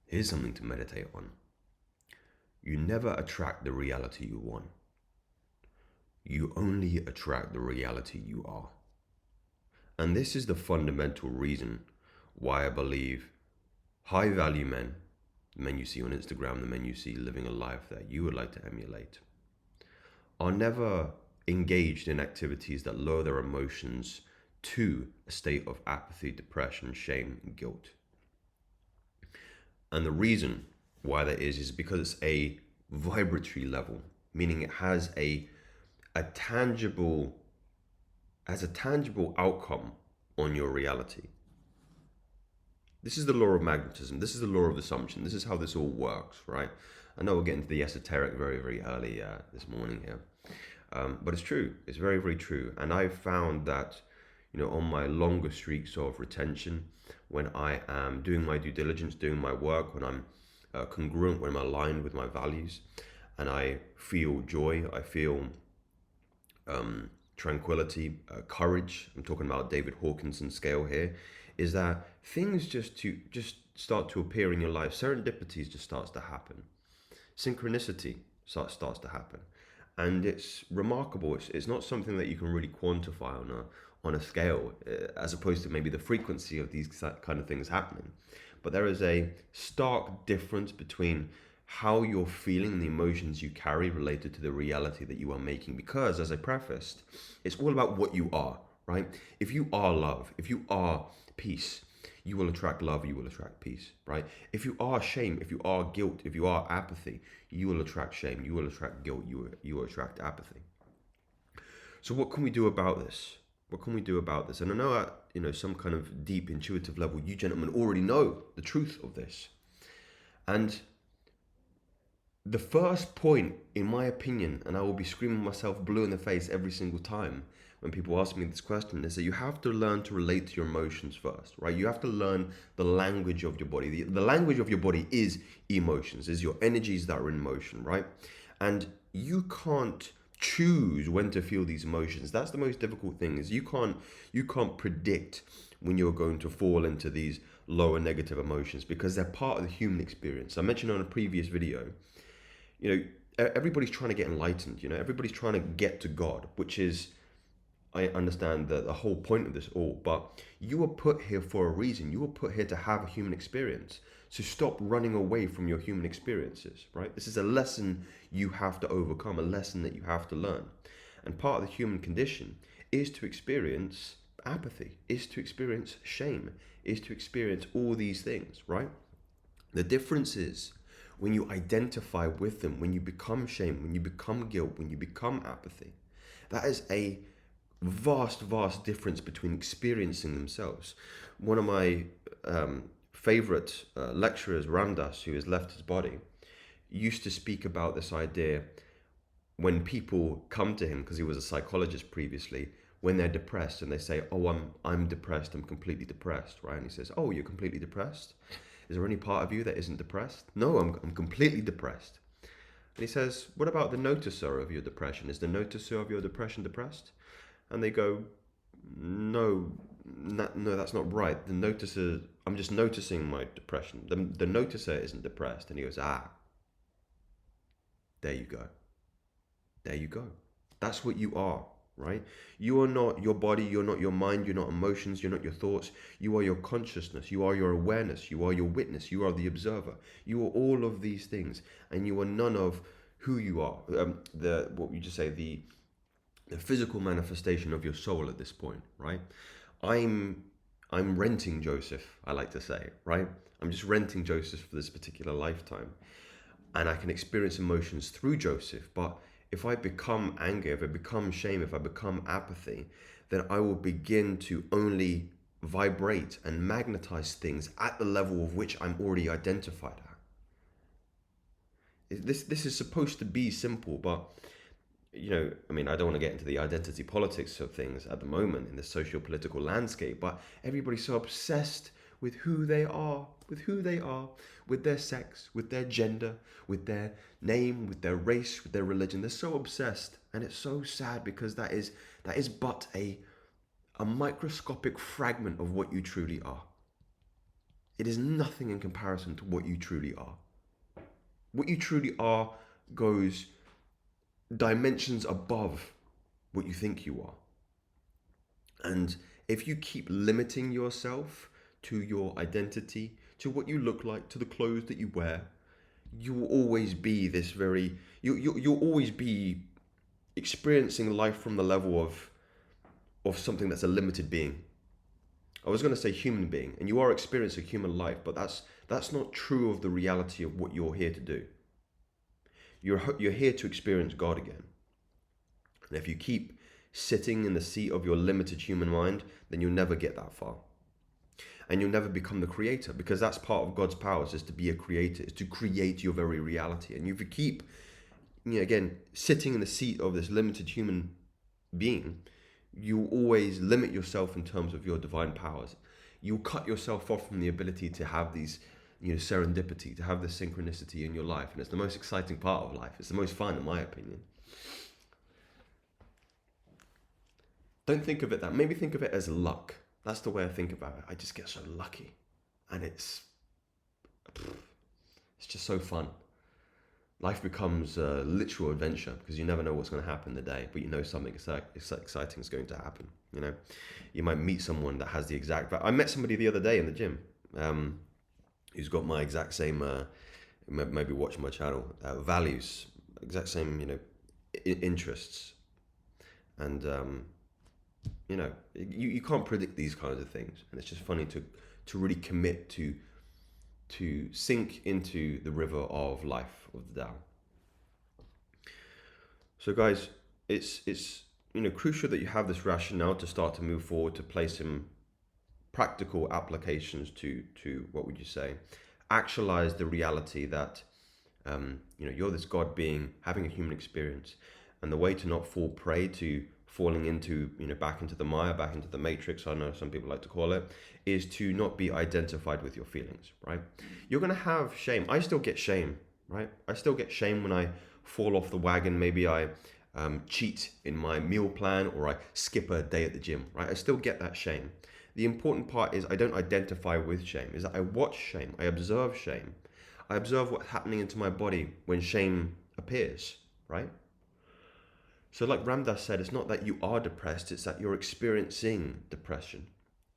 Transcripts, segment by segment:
Here's something to meditate on. You never attract the reality you want. You only attract the reality you are. And this is the fundamental reason why I believe high value men, the men you see on Instagram, the men you see living a life that you would like to emulate, are never engaged in activities that lower their emotions to a state of apathy, depression, shame, and guilt. And the reason why that is because it's a vibratory level, meaning it has a tangible outcome on your reality. This is the law of magnetism. This is the law of assumption. This is how this all works, right? I know we're getting to the esoteric very, very early this morning here. But it's true. It's very, very true. And I've found that, on my longer streaks of retention, when I am doing my due diligence, doing my work, when I'm congruent, when I'm aligned with my values, and I feel joy, I feel tranquility, courage. I'm talking about David Hawkinson's scale here. Is that things just start to appear in your life. Serendipities just starts to happen. Synchronicity starts to happen, and it's remarkable. It's not something that you can really quantify on a scale, as opposed to maybe the frequency of these kind of things happening. But there is a stark difference between how you're feeling, the emotions you carry related to the reality that you are making. Because, as I prefaced, it's all about what you are, right? If you are love, if you are peace, you will attract love, you will attract peace, right? If you are shame, if you are guilt, if you are apathy, you will attract shame, you will attract guilt, you will attract apathy. So what can we do about this? What can we do about this? And I know at some kind of deep intuitive level, you gentlemen already know the truth of this. And the first point, in my opinion, and I will be screaming myself blue in the face every single time when people ask me this question, is that you have to learn to relate to your emotions first, right? You have to learn the language of your body. The language of your body is emotions, is your energies that are in motion, right? And you can't choose when to feel these emotions. That's the most difficult thing, is you can't predict when you're going to fall into these lower negative emotions, because they're part of the human experience. I mentioned on a previous video, everybody's trying to get enlightened, everybody's trying to get to God, which is, I understand the whole point of this all, but you were put here for a reason. You were put here to have a human experience. So stop running away from your human experiences, right? This is a lesson you have to overcome, a lesson that you have to learn. And part of the human condition is to experience apathy, is to experience shame, is to experience all these things, right? The difference is when you identify with them, when you become shame, when you become guilt, when you become apathy. That is a vast, vast difference between experiencing themselves. One of my favorite lecturers, Ramdas, who has left his body, used to speak about this idea when people come to him, because he was a psychologist previously, when they're depressed and they say, "Oh, I'm depressed, I'm completely depressed," right? And he says, "Oh, you're completely depressed? Is there any part of you that isn't depressed?" "No, I'm completely depressed." And he says, "What about the noticer of your depression? Is the noticer of your depression depressed?" And they go, "No, no, that's not right. The noticer, I'm just noticing my depression. The noticer isn't depressed." And he goes, "Ah, there you go. There you go. That's what you are, right? You are not your body, you're not your mind, you're not emotions, you're not your thoughts. You are your consciousness, you are your awareness, you are your witness, you are the observer. You are all of these things, and you are none of who you are. The physical manifestation of your soul at this point, right? I'm renting Joseph, I like to say, right? I'm just renting Joseph for this particular lifetime. And I can experience emotions through Joseph. But if I become anger, if I become shame, if I become apathy, then I will begin to only vibrate and magnetize things at the level of which I'm already identified at. This is supposed to be simple, but I don't want to get into the identity politics of things at the moment in the socio-political landscape, but everybody's so obsessed with who they are, with their sex, with their gender, with their name, with their race, with their religion. They're so obsessed, and it's so sad, because that is but a microscopic fragment of what you truly are. It is nothing in comparison to what you truly are. What you truly are goes dimensions above what you think you are. And if you keep limiting yourself to your identity, to what you look like, to the clothes that you wear, you will always be this very, you'll always be experiencing life from the level of something that's a limited being. I was going to say human being, and you are experiencing human life, but that's not true of the reality of what you're here to do. You're here to experience God again. And if you keep sitting in the seat of your limited human mind, then you'll never get that far. And you'll never become the creator, because that's part of God's powers, is to be a creator, is to create your very reality. And if you keep, again, sitting in the seat of this limited human being, you always limit yourself in terms of your divine powers. You'll cut yourself off from the ability to have these, serendipity, to have this synchronicity in your life. And it's the most exciting part of life. It's the most fun, in my opinion. Don't think of it that. Maybe think of it as luck. That's the way I think about it. I just get so lucky. And it's just so fun. Life becomes a literal adventure because you never know what's going to happen in the day, but you know something exciting is going to happen. You might meet someone that has the exact. I met somebody the other day in the gym who's got my exact same. Maybe watch my channel. Values, exact same. Interests, and you can't predict these kinds of things, and it's just funny to really commit to sink into the river of life, of the Tao. So guys, it's crucial that you have this rationale to start to move forward, to place some practical applications to what would you say, actualize the reality that you're this God being having a human experience, and the way to not fall prey to falling into back into the Maya, back into the matrix, I know some people like to call it, is to not be identified with your feelings, right? You're going to have shame. I still get shame, right? I still get shame when I fall off the wagon. Maybe I cheat in my meal plan, or I skip a day at the gym, right? I still get that shame. The important part is I don't identify with shame, is that I watch shame, I observe shame. I observe what's happening into my body when shame appears, right? So like Ramdas said, it's not that you are depressed, it's that you're experiencing depression.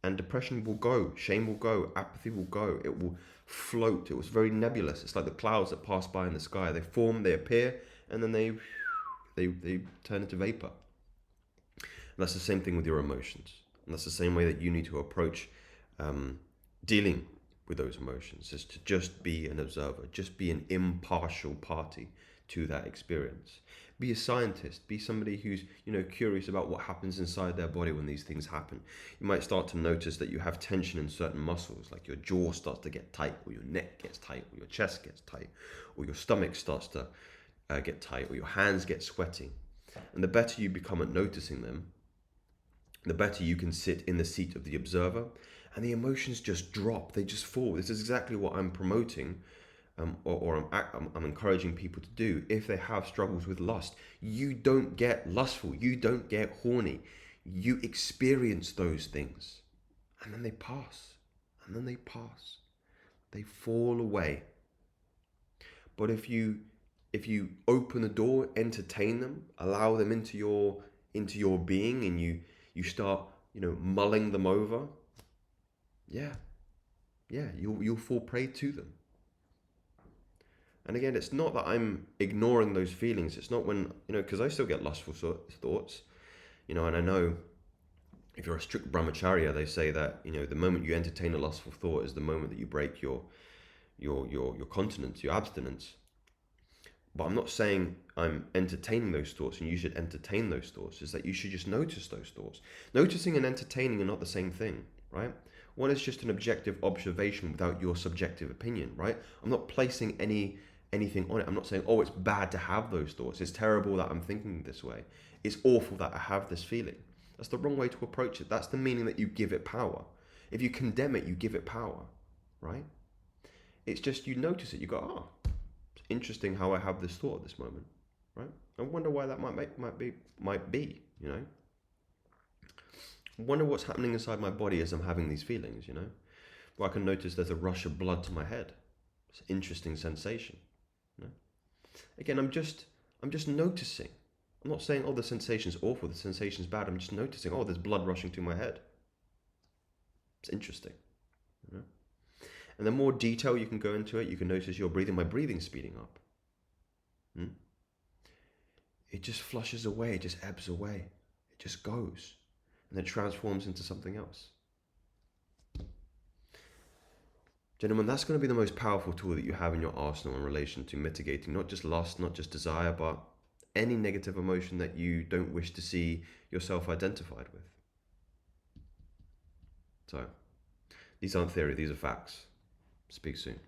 And depression will go, shame will go, apathy will go, it will float. It was very nebulous. It's like the clouds that pass by in the sky. They form, they appear, and then they turn into vapor. And that's the same thing with your emotions. And that's the same way that you need to approach dealing with those emotions, is to just be an observer, just be an impartial party to that experience. Be a scientist, be somebody who's curious about what happens inside their body when these things happen. You might start to notice that you have tension in certain muscles, like your jaw starts to get tight, or your neck gets tight, or your chest gets tight, or your stomach starts to get tight, or your hands get sweaty. And the better you become at noticing them, the better you can sit in the seat of the observer, and the emotions just drop, they just fall. This is exactly what I'm promoting, or I'm encouraging people to do. If they have struggles with lust, you don't get lustful, you don't get horny, you experience those things, and then they pass, and then they pass, they fall away. But if you open the door, entertain them, allow them into your being, and you start mulling them over, you'll fall prey to them. And again, it's not that I'm ignoring those feelings. It's not when, because I still get lustful thoughts, and I know if you're a strict brahmacharya, they say that, the moment you entertain a lustful thought is the moment that you break your continence, your abstinence. But I'm not saying I'm entertaining those thoughts and you should entertain those thoughts. It's that you should just notice those thoughts. Noticing and entertaining are not the same thing, right? One is just an objective observation without your subjective opinion, right? I'm not placing anything on it. I'm not saying, oh, it's bad to have those thoughts. It's terrible that I'm thinking this way. It's awful that I have this feeling. That's the wrong way to approach it. That's the meaning that you give it power. If you condemn it, you give it power, right? It's just you notice it. You go, it's interesting how I have this thought at this moment, right? I wonder why that might be. I wonder what's happening inside my body as I'm having these feelings, Well, I can notice there's a rush of blood to my head. It's an interesting sensation. You know? Again, I'm just noticing. I'm not saying, oh, the sensation's awful, the sensation's bad. I'm just noticing, oh, there's blood rushing to my head. It's interesting. You know? And the more detail you can go into it, you can notice your breathing. My breathing's speeding up. Hmm? It just flushes away, it just ebbs away. It just goes. And then transforms into something else. Gentlemen, that's going to be the most powerful tool that you have in your arsenal in relation to mitigating not just lust, not just desire, but any negative emotion that you don't wish to see yourself identified with. So, these aren't theory, these are facts. Speak soon.